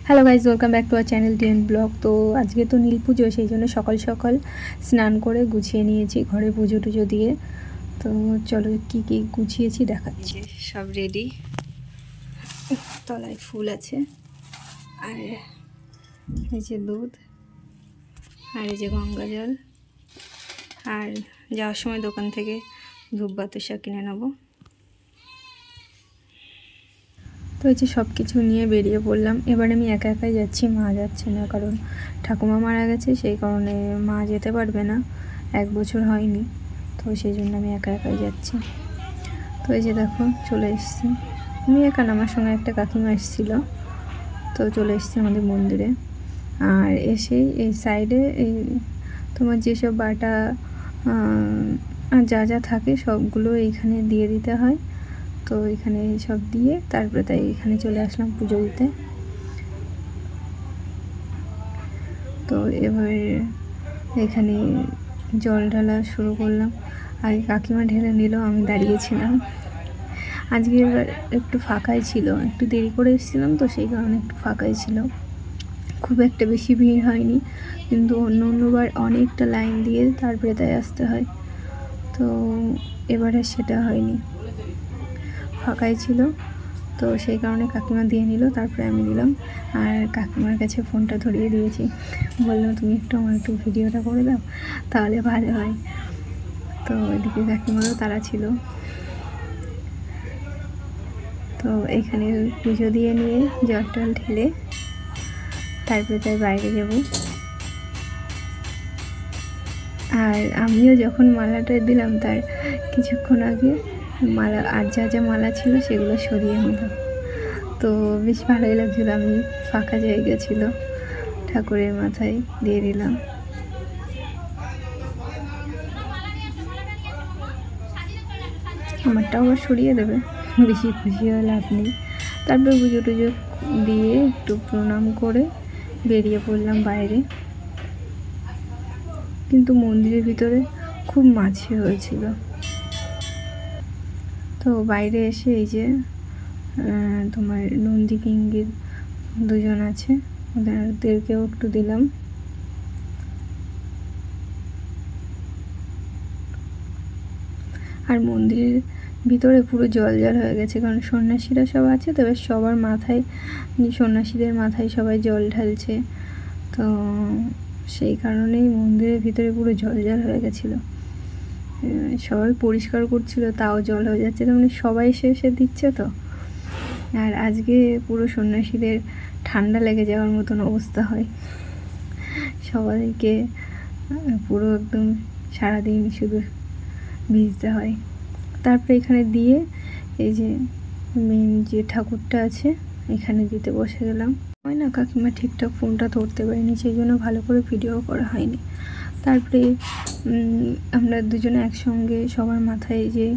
Hello guys, welcome back to our channel DN vlog. তো আজকে তো নীল পুজো, সেই জন্য সকাল সকাল স্নান করে গুছিয়ে নিয়েছি ঘরে পুজো টুজো দিয়ে। তো চলো কি কি গুছিয়েছি দেখাচ্ছি। সব রেডি, তলায় ফুল আছে, আর এই যে দুধ, আর এই যে গঙ্গা জল, আর যাওয়ার সময় দোকান থেকে ধূপ বাতাসা কিনে নেবো। তো এই যে সব কিছু নিয়ে বেরিয়ে পড়লাম। এবার আমি একা একাই যাচ্ছি, মা যাচ্ছে না, কারণ ঠাকুমা মারা গেছে, সেই কারণে মা যেতে পারবে না, 1 বছর হয়নি, তো সেই জন্য আমি একা একাই যাচ্ছি। তো এই যে দেখো চলে এসেছি, আমি একা না, আমার সঙ্গে একটা কাকিমা এসেছিলো। তো চলে এসেছি আমাদের মন্দিরে। আর এসেই এই সাইডে এই তোমার যেসব বাটা যা যা থাকে সবগুলো এইখানে দিয়ে দিতে হয়। তো এখানে সব দিয়ে তারপরে তাই এখানে চলে আসলাম পুজো দিতে। তো এবার এখানে জল ঢালা শুরু করলাম। আগে কাকিমা ঢেলে নিল, আমি দাঁড়িয়েছিলাম। আজকে এবার একটু ফাঁকাই ছিল, একটু দেরি করে এসেছিলাম, তো সেই কারণে একটু ফাঁকাই ছিল, খুব একটা বেশি ভিড় হয়নি। কিন্তু অন্যবার অনেকটা লাইন দিয়ে তারপরে তাই আসতে হয়, তো এবারে সেটা হয়নি, ফাঁকাই ছিল। তো সেই কারণে কাকিমা দিয়ে নিল, তারপরে আমি দিলাম। আর কাকিমার কাছে ফোনটা ধরিয়ে দিয়েছি, বললাম তুমি আমার একটু ভিডিওটা করে দাও, তাহলে ভালো হয়। তো এদিকে কাকিমারও তারা ছিল। তো এখানে পুজো দিয়ে নিয়ে জল টল ঢেলে তারপরে তাই বাইরে যাব। আর আমিও যখন মালাটা দিলাম তার কিছুক্ষণ আগে মালা, আর যা যা মালা ছিল সেগুলো সরিয়ে নিলাম। তো বেশ ভালোই লাগছিলো, আমি ফাঁকা জায়গা ছিল, ঠাকুরের মাথায় দিয়ে দিলাম। আমারটাও আবার সরিয়ে দেবে, বেশি খুশি হয়ে লাভ নেই। তারপরে পুজো টুজো দিয়ে একটু প্রণাম করে বেরিয়ে পড়লাম বাইরে। কিন্তু মন্দিরের ভিতরে খুব মাছি হয়েছিল। তো বাইরে এসে এই যে তোমার নন্দী পিঙ্গির 2জন আছে, ওদেরকেও একটু দিলাম। আর মন্দিরের ভিতরে পুরো জল জল হয়ে গেছে, কারণ সন্ন্যাসীরা সব আছে, তবে সবার মাথায়, সন্ন্যাসীদের মাথায় সবাই জল ঢালছে। তো সেই কারণেই মন্দিরের ভিতরে পুরো জল জল হয়ে গেছিলো। সবাই পরিষ্কার করছিল, তাও জল হয়ে যাচ্ছে, তার মানে সবাই এসে এসে দিচ্ছে। তো আর আজকে পুরো সন্ন্যাসীদের ঠান্ডা লেগে যাওয়ার মতন অবস্থা হয়, সবাইকে পুরো একদম সারাদিন শুধু ভিজতে হয়। তারপরে এখানে দিয়ে এই যে মেন যে ঠাকুরটা আছে এখানে দিতে বসে গেলাম। হয় না, কাকিমা ঠিকঠাক ফোনটা ধরতে পারিনি, সেই জন্য ভালো করে ভিডিও করা হয়নি। তারপরে আমরা দুজনে একসঙ্গে সবার মাথায়, যে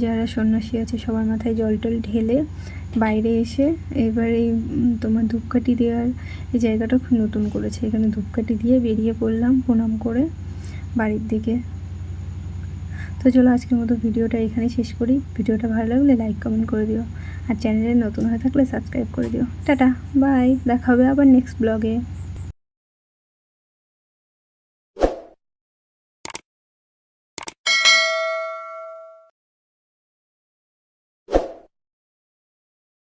যারা সন্ন্যাসী আছে সবার মাথায় জল টল ঢেলে বাইরে এসে এবার এই তোমার ধূপকাঠি দেওয়ার এই জায়গাটা খুব নতুন করেছে, এখানে ধূপকাঠি দিয়ে বেরিয়ে পড়লাম প্রণাম করে বাড়ির দিকে। তো চলো আজকের মতো ভিডিওটা এখানে শেষ করি। ভিডিওটা ভালো লাগলে লাইক কমেন্ট করে দিও, আর চ্যানেলে নতুন হয়ে থাকলে সাবস্ক্রাইব করে দিও। টাটা, বাই, দেখা হবে আবার নেক্সট ব্লগে।